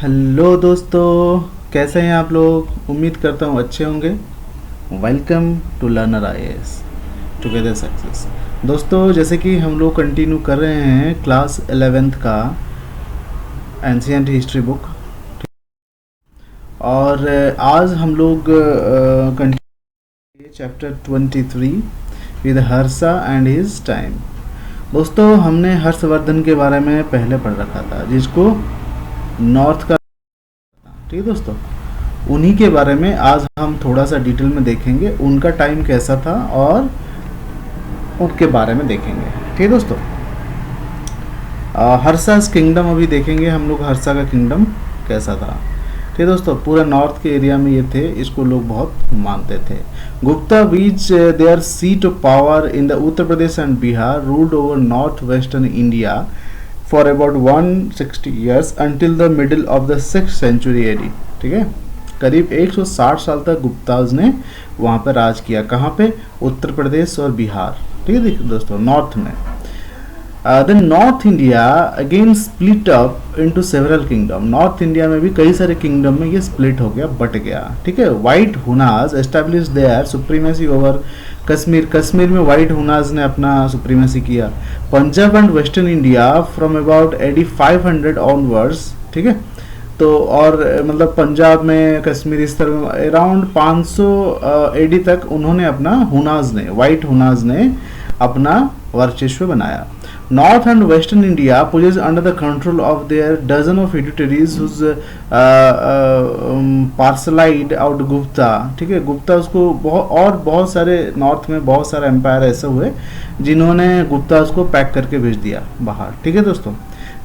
Hello दोस्तों, कैसे हैं आप लोग। उम्मीद करता हूँ अच्छे होंगे। Welcome to learner IAS together success. दोस्तों, जैसे कि हम लोग कंटिन्यू कर रहे हैं क्लास 11th का एंशिएंट हिस्ट्री बुक, और आज हम लोग continue chapter 23 with Harsha and his time. दोस्तों, हमने हर्षवर्धन के बारे में पहले पढ़ रखा था, जिसको नॉर्थ का, ठीक है दोस्तों। उन्हीं के बारे में आज हम थोड़ा सा डिटेल में देखेंगे, उनका टाइम कैसा था और उनके बारे में देखेंगे, ठीक है दोस्तों। हर्षास किंगडम अभी देखेंगे हम लोग, हर्षा का किंगडम कैसा था, ठीक है दोस्तों। पूरा नॉर्थ के एरिया में ये थे, इसको लोग बहुत मानते थे। Gupta reach there seat of power in the Uttar Pradesh and Bihar, ruled over north western India for about 160 years until the middle of the 6th century AD। ठीक है, करीब 160 साल तक गुप्ताज ने वहाँ पे राज किया। कहाँ पे? उत्तर प्रदेश और बिहार, ठीक है दोस्तों, नॉर्थ में। Then north India again split up into several kingdom. North India में भी कई सारे किंगडम में ये स्प्लिट हो गया, बट गया, ठीक है। White Hunas establish their supremacy over Kashmir. Kashmir में वाइट हुनाज ने अपना सुप्रीमेसी किया। Punjab and western India from about AD 500 onwards, ठीक है। तो और मतलब पंजाब में, कश्मीर, इस तरह में अराउंड 500 AD तक उन्होंने अपना, हुनाज ने, वाइट हुनाज ने अपना वर्चस्व बनाया। North and Western India possessed under the control of their dozen of feudatories whose parcelized out Gupta, ठीक है। गुप्ता उसको बहुत सारे नॉर्थ में बहुत सारे एम्पायर ऐसे हुए जिन्होंने गुप्ता उसको पैक करके भेज दिया बाहर, ठीक है दोस्तों।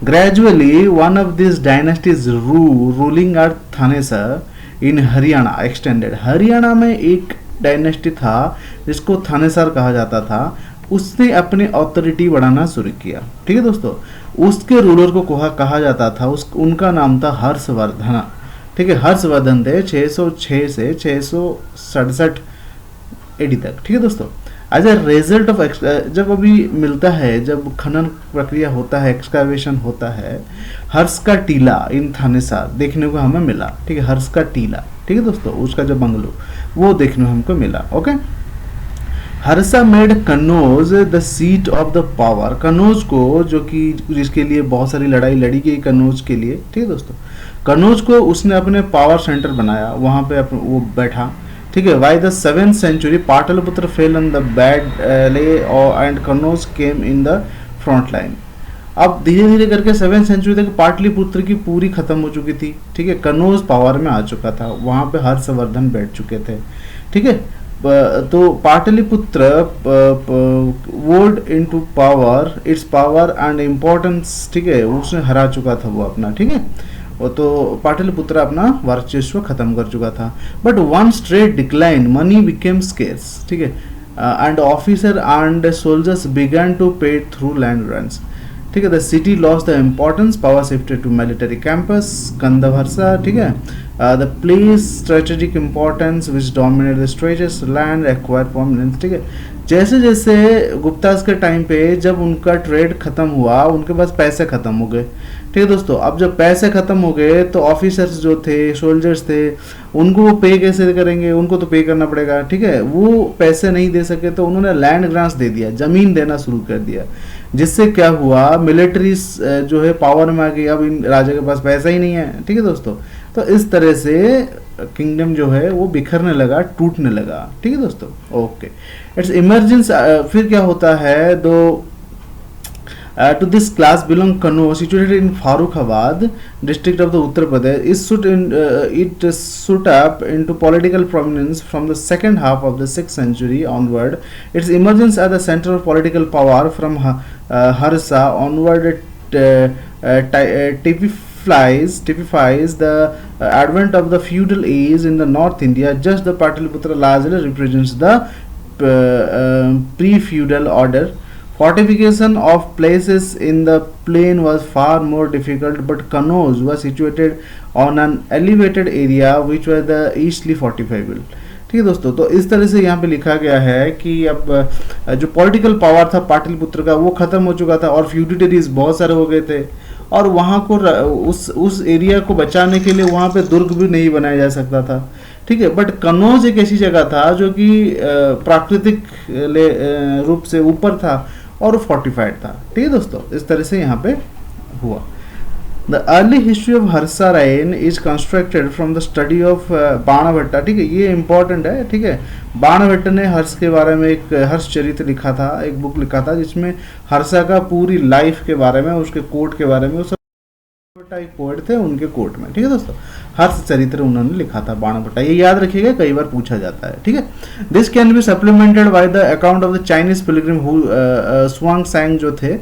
Gradually one of this dynasties ruling eight Thanesar in Haryana extended. Haryana में एक डायनेस्टी था जिसको थानेसर कहा जाता था, उसने अपनी अथॉरिटी बढ़ाना शुरू किया, ठीक है दोस्तों। उसके रूलर को कहा जाता था, उनका नाम था हर्षवर्धन, ठीक है। हर्षवर्धन थे 606 से 667 AD तक, ठीक है दोस्तों। एज ए रिजल्ट ऑफ जब अभी मिलता है, जब खनन प्रक्रिया होता है, एक्सकावेशन होता है, हर्ष का टीला इन थानेसर देखने को हमें मिला, ठीक है। हर्ष का टीला, ठीक है दोस्तों, उसका जो बंगलो वो देखने को हमको मिला, okay. Harsha made Kannauj the seat of the power. Kannauj को, जो कि जिसके लिए बहुत सारी लड़ाई लड़ी गई कन्नौज के लिए, ठीक है दोस्तों। कन्नौज को उसने अपने पावर सेंटर बनाया, वहाँ पे वो बैठा, ठीक है। By the 7th century Pataliputra fail in the battle and Kannauj came in the front line. अब धीरे धीरे करके 7th century तक पाटलिपुत्र की पूरी खत्म हो चुकी थी, ठीक है। कन्नौज पावर में आ चुका था, वहाँ पे हर्षवर्धन बैठ चुके थे, ठीक है। तो Pataliputra would into power, it's power and importance, ठीक है, उसने हरा चुका था वो अपना, ठीक है। वो तो पाटलिपुत्र अपना वर्चस्व खत्म कर चुका था। But one straight decline, money became scarce, ठीक है, and officer and soldiers began to pay through land runs, ठीक है। The city loss the importance, power shifted to military campus कंदहर्षा, ठीक है। The place strategic importance which dominate the stretches land acquire prominence, ठीक है। जैसे जैसे गुप्तास के टाइम पे जब उनका ट्रेड खत्म हुआ, उनके पास पैसे खत्म हो गए, ठीक है दोस्तों। अब जब पैसे खत्म हो गए तो ऑफिसर्स जो थे, सोल्जर्स थे, उनको वो पे कैसे करेंगे, उनको तो पे करना पड़ेगा, ठीक है। वो पैसे नहीं दे सके तो उन्होंने लैंड ग्रांट्स दे दिया, जमीन देना शुरू कर दिया, जिससे क्या हुआ, मिलिट्री जो है पावर में आ गई। अब इन राजा के पास पैसा ही नहीं है, ठीक है दोस्तों। तो इस तरह से किंगडम जो है वो बिखरने लगा, टूटने लगा, ठीक है दोस्तों, ओके। इट्स इमरजेंस, फिर क्या होता है, दो to this class belong Kannauj, situated in Farrukhabad district of the Uttar Pradesh. It stood up into political prominence from the second half of the 6th century onward. Its emergence as the center of political power from Harsa onward typifies the advent of the feudal age in the North India. Just the Pataliputra largely represents the pre-feudal order. Fortification of places in the plain was far more difficult, but Kannauj was situated on an elevated area which was the easily fortifiable, ठीक है दोस्तों। तो इस तरह से यहाँ पे लिखा गया है कि अब जो पॉलिटिकल पावर था पाटलिपुत्र का वो खत्म हो चुका था और फ्यूडिटरीज बहुत सारे हो गए थे, और वहाँ को उस एरिया को बचाने के लिए वहाँ पे दुर्ग भी नहीं बनाया जा सकता था, ठीक है। बट कन्नौज एक ऐसी जगह था जो कि प्राकृतिक रूप से ऊपर था और फोर्टिफाइड था, ठीक है दोस्तों। इस तरह से यहाँ पे हुआ। द अर्ली हिस्ट्री ऑफ हर्षारायन is constructed from the study of Banabhatta, ठीक है, ये इंपॉर्टेंट है, ठीक है। बाणभट्ट ने हर्ष के बारे में एक हर्ष चरित्र लिखा था, एक बुक लिखा था जिसमें हर्षा का पूरी लाइफ के बारे में, उसके कोर्ट के बारे में, एक पोएट थे उनके कोर्ट में, ठीक है दोस्तों। हर्ष चरित्र उन्होंने लिखा था बाणभट्टा, ये याद रखिएगा, कई बार पूछा जाता है, ठीक है। This can be supplemented by the account of the Chinese pilgrim Xuanzang जो थे,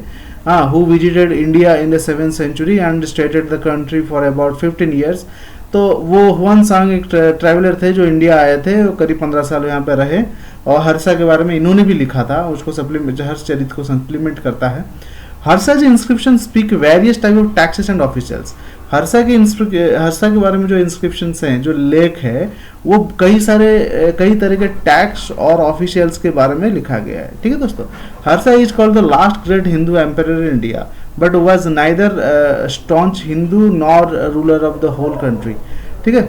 who visited India in the 7th century and stayed at the country for about 15 years। तो वो हुआन सांग एक ट्रैवलर थे जो इंडिया आए थे, वो करीब 15 साल यहाँ पे रहे, और हर्षा के बारे में इन्होंने भी लिखा था, उसको सप्लीमेंट, हर्ष चरित्र को सप्लीमेंट करता है। Harsha's inscription speak various type of taxes and officials. Harsha के बारे में जो इंस्क्रिप्शंस हैं, जो लेख है, वो कई तरह के टैक्स और ऑफिशियल्स के बारे में लिखा गया है, ठीक है दोस्तों। Harsha is called the last great Hindu emperor in India but was neither staunch Hindu nor ruler of the whole country, ठीक है।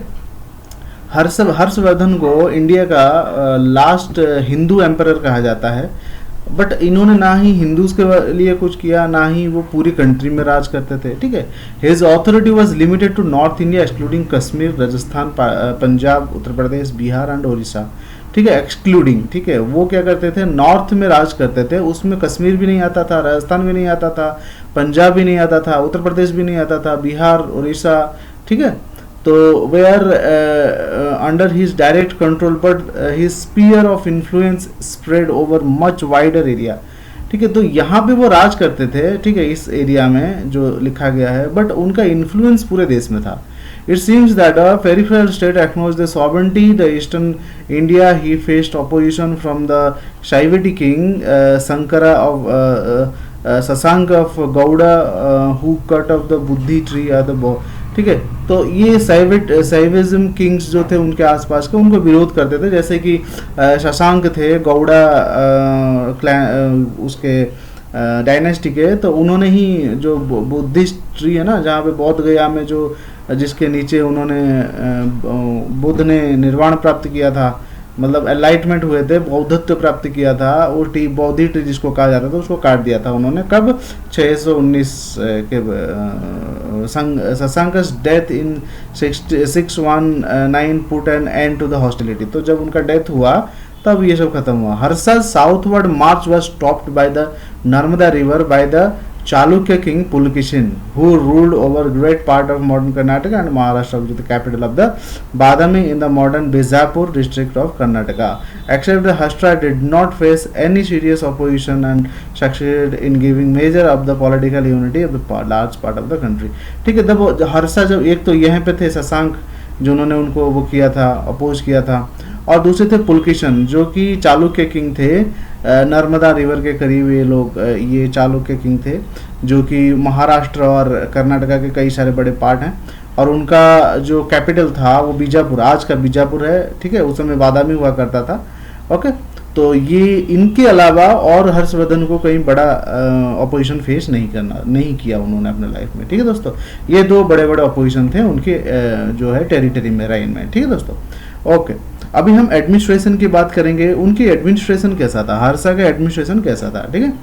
हर्षवर्धन को इंडिया का लास्ट हिंदू एम्परर कहा जाता है, बट इन्होंने ना ही हिंदूज के लिए कुछ किया, ना ही वो पूरी कंट्री में राज करते थे, ठीक है। His authority was limited to north India excluding Kashmir, Rajasthan, Punjab, Uttar Pradesh, Bihar and Orissa, ठीक है, एक्सक्लूडिंग, ठीक है। वो क्या करते थे, नॉर्थ में राज करते थे, उसमें कश्मीर भी नहीं आता था, राजस्थान भी नहीं आता था, पंजाब भी नहीं आता था, उत्तर प्रदेश भी नहीं आता था, बिहार, उड़ीसा, ठीक है। तो were under his direct control, but his sphere of influence spread over much wider area, ठीक है। तो यहाँ पे वो राज करते थे, ठीक है, इस एरिया में जो लिखा गया है, बट उनका इन्फ्लुएंस पूरे देश में था। It seems that a peripheral state acknowledged the sovereignty the eastern India. He faced opposition from the Shaivati king Sankara of Sasanka of Gauda, who cut off the Buddhi tree at the ठीक है। तो ये साइविज्म Kings जो थे उनके आसपास के, उनको विरोध करते थे, जैसे कि शशांक थे, गौड़ा उसके डायनेस्टी के, तो उन्होंने ही जो बुद्धिस्ट ट्री है ना, जहाँ पे बौद्ध गया में जो, जिसके नीचे उन्होंने बुद्ध ने निर्वाण प्राप्त किया था, मतलब एनलाइटमेंट हुए थे, बौद्धत्व प्राप्त किया था, वो बौद्धि ट्री जिसको कहा जाता था, उसको काट दिया था उन्होंने। कब? 619 के Shashanka's death in 619 put an end to the hostility. तो जब उनका डेथ हुआ तब ये सब खत्म हुआ। Harsha southward March was stopped by the Narmada river by the Chalukya king Pulakeshin, who ruled over great part of modern Karnataka and Maharashtra, which is the capital of the Badami in the modern Bijapur district of Karnataka. Except the Hashtra did not face any serious opposition and succeeded in giving measure of the political unity of the large part of the country. ठीक है, तब हर्षा जब, एक तो यहाँ पे थे शशांक जिन्होंने उनको वो किया था, अपोज किया था, और दूसरे थे पुलकेशन जो कि चालुक्य किंग थे, नर्मदा रिवर के करीब ये लोग, ये चालुक्य किंग थे जो कि महाराष्ट्र और कर्नाटका के कई सारे बड़े पार्ट हैं, और उनका जो कैपिटल था वो बीजापुर, आज का बीजापुर है, ठीक है, उस समय बादामी हुआ करता था। ओके, तो ये इनके अलावा और हर्षवर्धन को कहीं बड़ा अपोजिशन फेस नहीं किया उन्होंने अपने लाइफ में, ठीक है दोस्तों। ये दो बड़े बड़े अपोजिशन थे उनके जो है टेरिटरी में, राइन में, ठीक है दोस्तों। ओके, अभी हम एडमिनिस्ट्रेशन की बात करेंगे। उनकी एडमिनिस्ट्रेशन कैसा था, हर्षा का एडमिनिस्ट्रेशन कैसा था, ठीक है।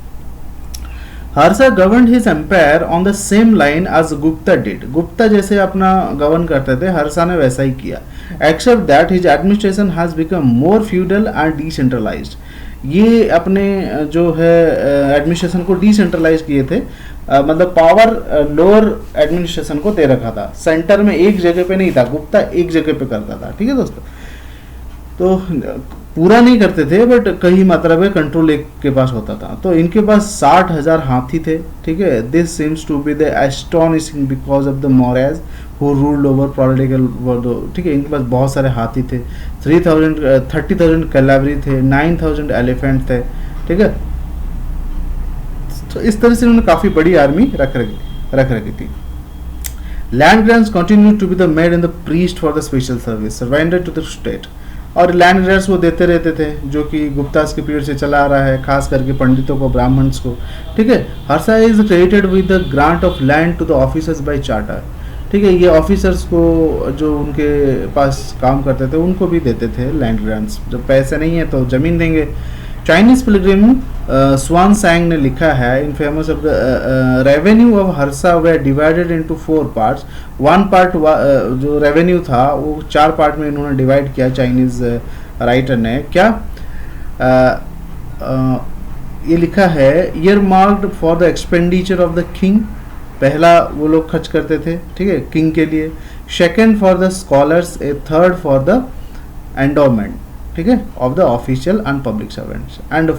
Harsha govern his empire on the same line as Gupta did. Gupta जैसे अपना गवर्न करते थे, हर्षा ने वैसा ही किया, except that his administration has become more feudal and decentralised. ये अपने जो है एडमिनिस्ट्रेशन को डिसेंट्रलाइज किए थे, मतलब पावर लोअर एडमिनिस्ट्रेशन को दे रखा था, सेंटर में एक जगह पे नहीं था, गुप्ता एक जगह पे करता था, ठीक है दोस्तों। तो पूरा नहीं करते थे, बट कई मात्रा में कंट्रोल एक के पास होता था। तो इनके पास 60,000 हाथी थे, ठीक है। This seems to be the astonishing because of the Mauryas who ruled over political, ठीक है। इनके पास बहुत सारे हाथी थे, 30,000 कैलावरी थे, 9,000 एलिफेंट थे, ठीक है। तो इस तरह से उन्होंने काफ़ी बड़ी आर्मी रख रखी थी। Land grants continued to be the made in the priest for the special service surrendered to the state. और लैंड ग्रैंट्स वो देते रहते थे, जो कि गुप्तास के पीरियड से चला आ रहा है, खास करके पंडितों को, ब्राह्मण्स को। ठीक है, Harsha is credited with the grant of land to the officers by charter. ठीक है, ये ऑफिसर्स को जो उनके पास काम करते थे उनको भी देते थे लैंड ग्रांट्स, जब पैसे नहीं है तो ज़मीन देंगे। चाइनीज पिलग्रिम स्वान सैंग ने लिखा है in famous of the revenue of Harsha we divided into 4 parts. One part जो रेवेन्यू था वो 4 पार्ट में इन्होंने डिवाइड किया, चाइनीज राइटर ने। क्या ये लिखा है, year marked for the expenditure of the king, पहला वो लोग खर्च करते थे, ठीक है, किंग के लिए। Second for the scholars, A third for the endowment, ठीक है, of the official and public servants. And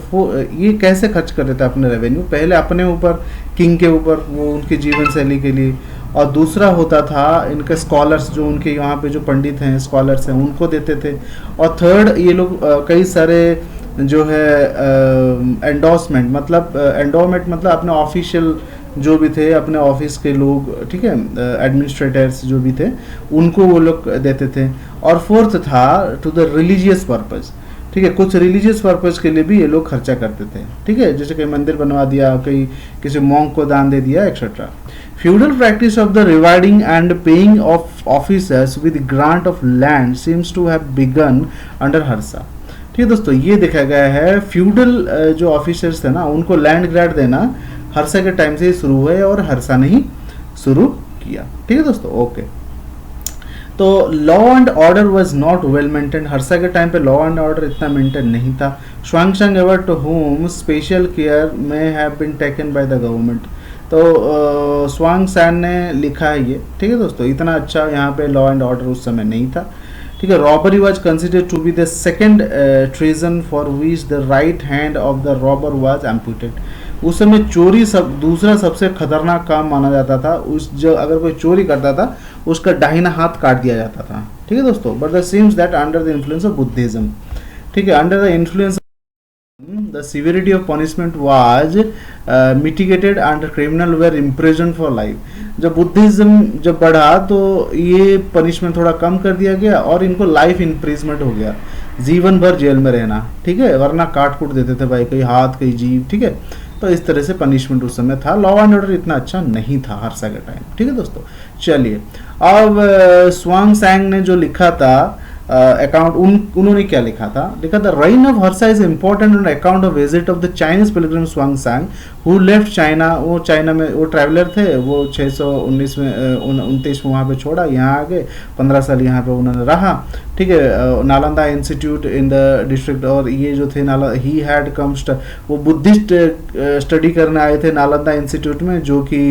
ये कैसे खर्च करते थे अपने रेवेन्यू, पहले अपने ऊपर, किंग के ऊपर, वो उनकी जीवन शैली के लिए, और दूसरा होता था इनके स्कॉलर्स, जो उनके यहाँ पे जो पंडित हैं, स्कॉलर्स हैं, उनको देते थे। और थर्ड ये लोग कई सारे जो है एंडोर्समेंट, मतलब एंडोमेंट मतलब अपने ऑफिशियल जो भी थे, अपने ऑफिस के लोग, ठीक है, एडमिनिस्ट्रेटर्स जो भी थे, उनको वो लोग देते थे। और फोर्थ था टू द रिलीजियस पर्पस, ठीक है, कुछ रिलीजियस पर्पस के लिए भी ये लोग खर्चा करते थे, ठीक है, जैसे कहीं मंदिर बनवा दिया, कहीं किसी मॉन्क को दान दे दिया, etcetera. Feudal practice of the rewarding and paying of officers with grant of land seems to have begun under Harsha. ठीक है दोस्तों, ये देखा गया है फ्यूडल जो ऑफिसर्स थे ना, उनको लैंड ग्रांट देना हर्षा के टाइम से ही शुरू हुए और हर्षा ने ही शुरू किया। ठीक है दोस्तों, ओके। तो law and order was not well maintain, Harsha के टाइम पे लॉ एंड ऑर्डर इतना मेंटेन नहीं था। Xuanzang ever to home special care may have been taken by the government. तो स्वांग सैन ने लिखा है ये, ठीक है दोस्तों, इतना अच्छा यहाँ पे लॉ एंड ऑर्डर उस समय नहीं था। ठीक है, robbery was considered to be the second treason for which the right hand of the robber was amputated. उस समय चोरी दूसरा सबसे खतरनाक काम माना जाता था। उस जो अगर कोई चोरी करता था उसका दाहिना हाथ काट दिया जाता था। ठीक है दोस्तों, but the seems that under the influence of Buddhism, ठीक है, under the influence the severity of punishment was mitigated and criminal were imprisoned for life। जब बुद्धिज्म जब बढ़ा तो ये पनिशमेंट थोड़ा कम कर दिया गया और इनको लाइफ इम्प्रिजमेंट हो गया, जीवन भर जेल में रहना, ठीक है, वरना काट कूट देते थे भाई, कहीं हाथ कहीं जीभ, ठीक है। तो इस तरह से पनिशमेंट उस समय था। लॉ एंड ऑर्डर इतना अच्छा नहीं था हर्षा के टाइम। ठीक है दोस्तों, चलिए अब स्वांग सैंग ने जो लिखा था अकाउंट, उन्होंने क्या लिखा था, लिखा था reign of Harsha is important on account of visit of the Chinese pilgrim Xuanzang who left China. वो चाइना में वो ट्रैवलर थे, वो 619 में 29 में वहाँ पे छोड़ा, यहाँ आ गए, 15 साल यहाँ पे उन्होंने रहा। ठीक है, Nalanda institute in the district, और ये जो थे ही हैड कम वो बुद्धिस्ट स्टडी करने आए थे नालंदा इंस्टीट्यूट में, जो कि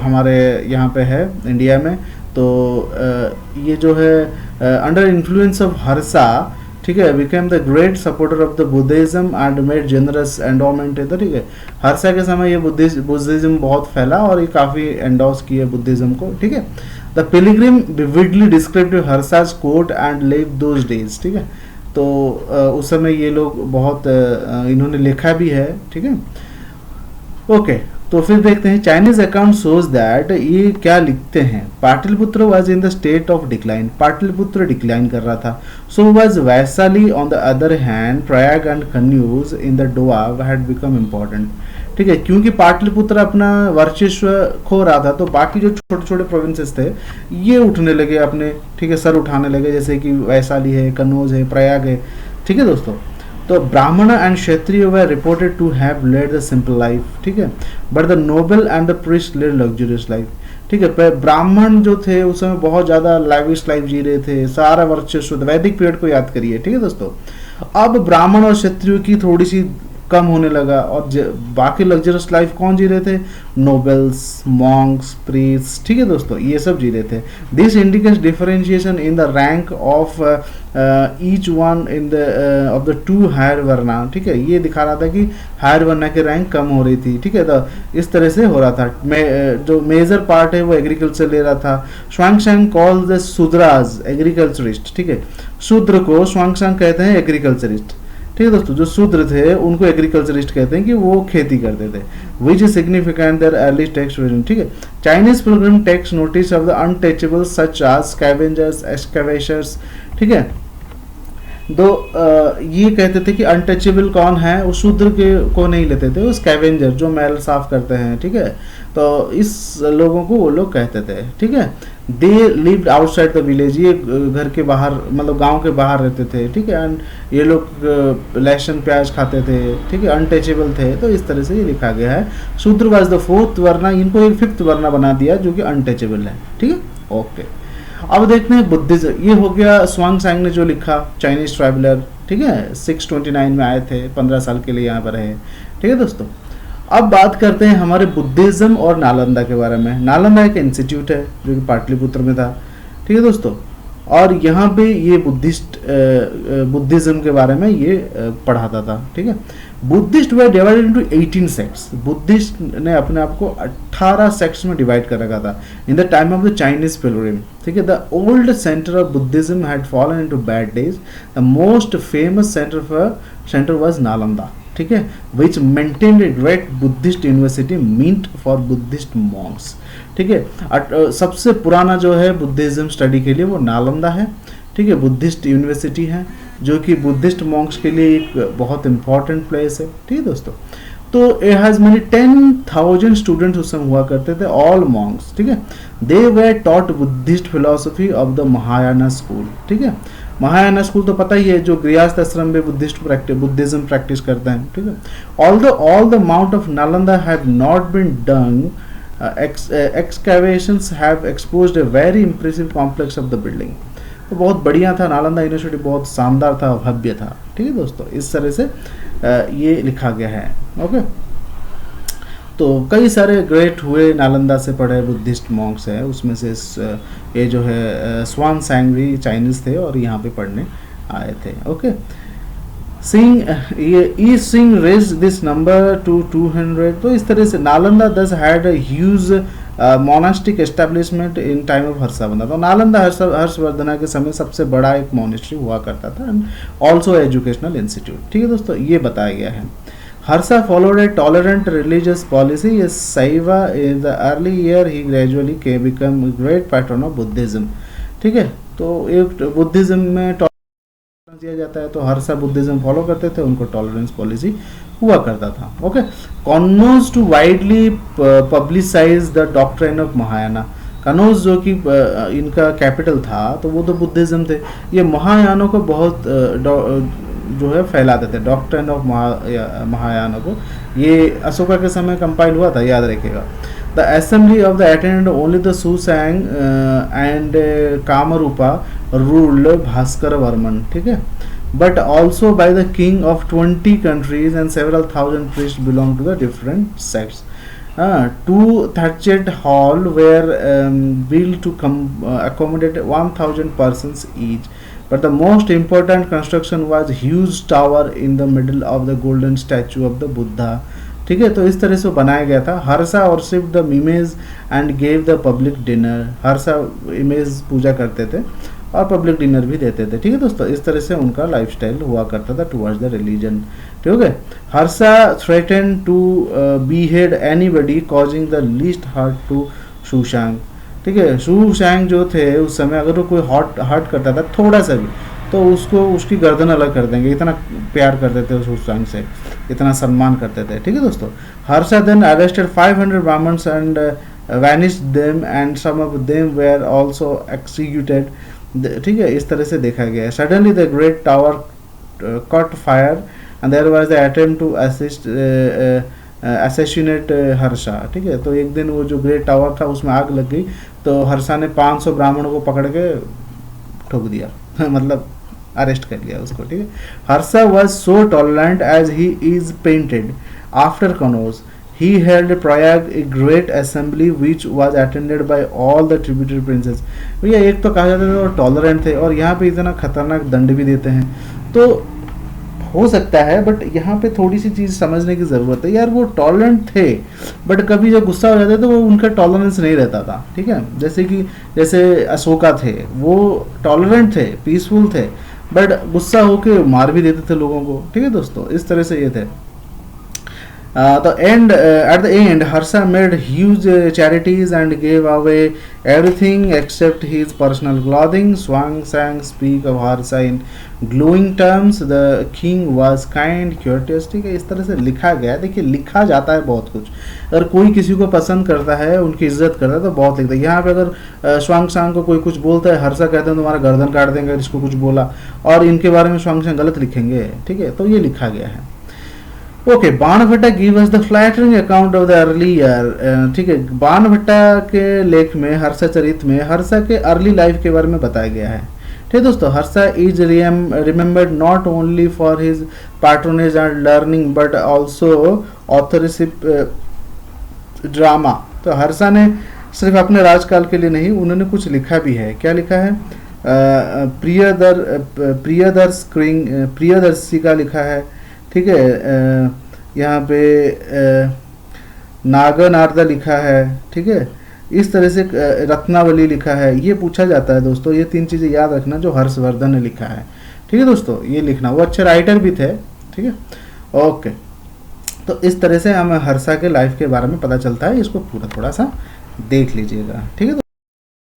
हमारे यहाँ पे है इंडिया में। तो ये जो है अंडर इन्फ्लुएंस ऑफ हर्षा, ठीक है, became the great supporter of the Buddhism and made generous endowment. ठीक है, हर्षा के समय ये बुद्धिज्म बहुत फैला और ये काफ़ी एंडोर्स किए बुद्धिज्म को। ठीक है, the pilgrim vividly described Harsha's court and live those days. ठीक है, तो उस समय ये लोग बहुत इन्होंने लिखा भी है। ठीक है, ओके, तो फिर देखते हैं चाइनीज अकाउंट शोज दैट ये क्या लिखते हैं। Pataliputra was in the state of decline, Pataliputra decline कर रहा था। So was Vaishali on the other hand, Prayag and Kannauj in the Doab had become important. ठीक है, क्योंकि पाटलिपुत्र अपना वर्चस्व खो रहा था तो बाकी जो छोटे छोटे प्रोविंसेस थे ये उठने लगे अपने, ठीक है, सर उठाने लगे, जैसे कि वैशाली है, कन्नौज है, प्रयाग है। ठीक है दोस्तों, तो Brahman and Kshatriya were reported to have led the simple life. ठीक है, but the noble and the priest led luxurious life. ठीक है, ब्राह्मण जो थे उस समय बहुत ज़्यादा लाइविश लाइफ जी रहे थे, सारा वर्चस्व, वैदिक पीरियड को याद करिए। ठीक है दोस्तों, अब ब्राह्मण और क्षत्रियों की थोड़ी सी कम होने लगा और बाकी लग्जरियस लाइफ कौन जी रहे थे, नोबल्स, मॉन्क्स, प्रीस्ट। ठीक है दोस्तों, ये सब जी रहे थे। This indicates differentiation in the rank of each one in the of the to higher varna. ठीक है, ये दिखा रहा था कि हायर वर्ना की रैंक कम हो रही थी। ठीक है, तो इस तरह से हो रहा था। जो मेजर पार्ट है वो एग्रीकल्चर ले रहा था। स्वांगशंग कॉल द शूद्राज एग्रीकल्चरिस्ट। ठीक है, शूद्र को स्वांगशंग कहते हैं एग्रीकल्चरिस्ट। ठीक है दोस्तों, जो शूद्र थे उनको एग्रीकल्चरिस्ट कहते हैं कि वो खेती करते थे। Which is significant their early text version. ठीक है, Chinese pilgrim text notice of the untouchables such as scavengers, excavators. ठीक है, ये कहते थे कि अनटचेबल कौन है, वो शूद्र के को नहीं लेते थे, वो स्कैवेंजर जो मैल साफ करते हैं, ठीक है, तो इस लोगों को वो लोग कहते थे, ठीक है। They lived outside the village, ये घर के बाहर मतलब गांव के बाहर रहते थे, ठीक है। एंड ये लोग लहसुन प्याज खाते थे, ठीक है, अनटचेबल थे, तो इस तरह से ये लिखा गया है। शूद्र वाज द फोर्थ वर्ना, इनको एक फिफ्थ वर्ना बना दिया जो कि अनटचेबल है, ठीक है। ओके, अब देखते हैं बुद्धिज्म। ये हो गया स्वांग सांग ने जो लिखा, चाइनीज ट्रैवलर, ठीक है, 629 में आए थे, 15 साल के लिए यहाँ पर रहे, ठीक है दोस्तों। अब बात करते हैं हमारे बुद्धिज्म और नालंदा के बारे में। नालंदा एक इंस्टीट्यूट है जो कि पाटलिपुत्र में था, ठीक है दोस्तों, और यहाँ पे ये बुद्धिज्म के बारे में ये पढ़ाता था, ठीक है। बुद्धिस्ट वे डिवाइडेड इनटू 18 सेक्ट्स, बुद्धिस्ट ने अपने आप को 18 सेक्ट्स में डिवाइड कर रखा था in the time of the Chinese pilgrim, ठीक है। The old centre of Buddhism had fallen into bad days, the most famous centre was Nalanda, ठीक है, which maintained a great Buddhist university meant for Buddhist monks, ठीक है। सबसे पुराना जो है बुद्धिज्म स्टडी के लिए वो नालंदा है, ठीक है, बुद्धिस्ट यूनिवर्सिटी है जो कि बुद्धिस्ट मॉन्क्स के लिए एक बहुत इंपॉर्टेंट प्लेस है, ठीक है दोस्तों। तो इट हैज मैनी 10,000 स्टूडेंट्स उस समय हुआ करते थे, ऑल मॉन्क्स, ठीक है। They were taught Buddhist philosophy of the Mahayana school, ठीक है। महायाना स्कूल तो पता ही है, जो गृहस्थ आश्रम में बुद्धिज्म प्रैक्टिस करते हैं, ठीक है। All the mount of Nalanda have not been done, excavations have exposed a very impressive complex of the building। तो बहुत बढ़िया था, नालंदा यूनिवर्सिटी बहुत शानदार था, भव्य था, ठीक है दोस्तों। इस तरह से ये लिखा गया है, ओके। तो कई सारे ग्रेट हुए नालंदा से पढ़े बुद्धिस्ट मॉन्क्स है, उसमें से ये जो है स्वान सांग भी चाइनीज थे और यहाँ पे पढ़ने आए थे, okay. Singh raise this number to 200। तो इस तरह से Nalanda thus had a huge monastic establishment in time of Harshavardhan. तो नालंदा हर्षवर्धन के समय सबसे बड़ा एक मोनेस्ट्री हुआ करता था, एंड ऑल्सो एजुकेशनल इंस्टीट्यूट, ठीक है दोस्तों, ये बताया गया है। Harsha followed a tolerant religious policy, ये Shaiva in the early year he gradually become great pattern of Buddhism, ठीक है। तो एक बुद्धिज्म में टॉलरेंस दिया जाता है, तो हर्षा बुद्धिज्म फॉलो करते थे, उनको टॉलरेंस पॉलिसी हुआ करता था, okay. Kannauj to widely publicise the doctrine of Mahayana, Kannauj जो कि इनका कैपिटल था, तो वो तो बुद्धिज्म थे, ये महायानों को बहुत जो है फैलाते थे, डॉक्ट्रिन ऑफ महायानों को। ये अशोका के समय कंपाइल हुआ था, याद रखिएगा। The assembly of the attended only the Xuanzang and Kamarupa ruled Bhaskar Varman, ठीक है, but also by the king of 20 countries, and several thousand priests belong to the different sects. Two thatched hall were built to accommodate 1,000 persons each, but the most important construction was huge tower in the middle of the golden statue of the Buddha, ठीक है। तो इस तरह से बनाया गया था। हर्षा और Shiva the image and gave the public dinner, Harsha image पूजा करते थे और पब्लिक डिनर भी देते थे, ठीक है दोस्तों। इस तरह से उनका लाइफस्टाइल हुआ करता था टुवर्ड्स द रिलीजन, ठीक है। Harsha threaten to behead anybody causing the least hurt to Xuanzang, ठीक है। शूशांग जो थे उस समय अगर वो कोई हर्ट करता था थोड़ा सा भी, तो उसको उसकी गर्दन अलग कर देंगे, इतना प्यार करते थे शूशांग से, इतना सम्मान करते थे, ठीक है दोस्तों। Harsha then arrested 500 Brahmans and vanished them, and some of them were also executed, ठीक है। इस तरह से देखा गया है। Suddenly the great tower caught fire and there was the attempt to assassinate Harsha, ठीक है। तो एक दिन वो जो ग्रेट टावर था उसमें आग लग गई, तो हर्षा ने 500 ब्राह्मणों को पकड़ के ठोक दिया मतलब अरेस्ट कर लिया उसको, ठीक है। Harsha was so tolerant as he is painted after Kanauj, he held Prayag a great assembly which was attended by all the tributary princes। भैया एक तो कहा जाता था वो टॉलरेंट थे, और यहाँ पे इतना खतरनाक दंड भी देते हैं, तो हो सकता है, बट यहाँ पे थोड़ी सी चीज़ समझने की ज़रूरत है यार। वो टॉलरेंट थे, बट कभी जब गुस्सा हो जाता तो वो उनका टॉलरेंस नहीं रहता था, ठीक है। जैसे अशोका थे, वो टॉलरेंट थे, पीसफुल थे, बट गुस्सा होके मार भी देते थे लोगों को, ठीक है दोस्तों। इस तरह से ये थे। The end at the end, Harsha made huge charities and gave away everything except his personal clothing. Swansang speak of Harsha in glowing terms. The king was kind, courteous. ठीक है, इस तरह से लिखा गया है। देखिए लिखा जाता है बहुत कुछ, अगर कोई किसी को पसंद करता है, उनकी इज्जत करता है तो बहुत लिखता है। यहाँ पे अगर स्वांगसांग को कोई कुछ बोलता है, हर्षा कहते हैं तुम्हारा गर्दन काट देंगे अगर इसको कुछ बोला, और इनके बारे में स्वांगसांग गलत लिखेंगे। ठीक है, तो ये लिखा गया है। Okay, Banabhatta give us the flattering account of the early year. ठीक है, बाणभट्टा के लेख में, हर्षा चरित में हर्षा के अर्ली लाइफ के बारे में बताया गया है। ठीक है दोस्तों, Harsha is remembered not only for his patronage and learning but also authorship drama. तो हर्षा ने सिर्फ अपने राजकाल के लिए नहीं, उन्होंने कुछ लिखा भी है। क्या लिखा है? प्रियदर्शी का लिखा है। ठीक है, यहाँ पे नागनार्दा लिखा है। ठीक है, इस तरह से रत्नावली लिखा है। ये पूछा जाता है दोस्तों, ये 3 चीज़ें याद रखना जो हर्षवर्धन ने लिखा है। ठीक है दोस्तों, ये लिखना, वो अच्छे राइटर भी थे। ठीक है, ओके, तो इस तरह से हमें हर्षा के लाइफ के बारे में पता चलता है। इसको पूरा थोड़ा सा देख लीजिएगा। ठीक है,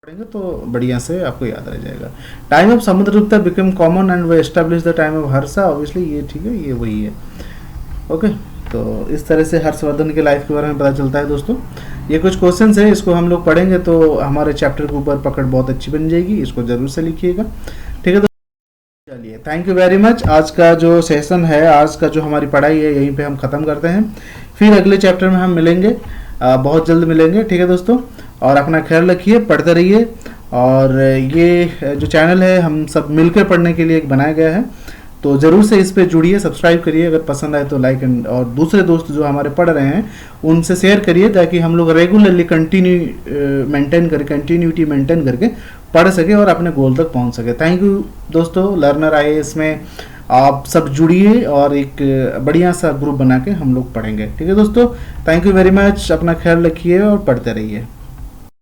पढ़ेंगे तो बढ़िया से आपको याद रह जाएगा। Time of Samudragupta become common and way establish the time of Harsha. Obviously ये ठीक है, ये वही है। ओके, तो इस तरह से हर्षवर्धन के लाइफ के बारे में पता चलता है दोस्तों। ये कुछ क्वेश्चंस है, इसको हम लोग पढ़ेंगे तो हमारे चैप्टर के ऊपर पकड़ बहुत अच्छी बन जाएगी। इसको जरूर से लिखिएगा। ठीक है, तो चलिए, थैंक यू वेरी मच। आज का जो सेशन है, आज का जो हमारी पढ़ाई है, यहीं पे हम ख़त्म करते हैं। फिर अगले चैप्टर में हम मिलेंगे, बहुत जल्द मिलेंगे। ठीक है दोस्तों, और अपना ख्याल रखिए, पढ़ते रहिए। और ये जो चैनल है हम सब मिलकर पढ़ने के लिए एक बनाया गया है, तो ज़रूर से इस पे जुड़िए, सब्सक्राइब करिए। अगर पसंद आए तो लाइक एंड, और दूसरे दोस्त जो हमारे पढ़ रहे हैं उनसे शेयर करिए, ताकि हम लोग रेगुलरली कंटिन्यूटी मेंटेन करके पढ़ सके और अपने गोल तक पहुंच सके। थैंक यू दोस्तों। लर्नर IAS में आप सब जुड़िए और एक बढ़िया सा ग्रुप बना के हम लोग पढ़ेंगे। ठीक है दोस्तों, थैंक यू वेरी मच। अपना ख्याल रखिए और पढ़ते रहिए।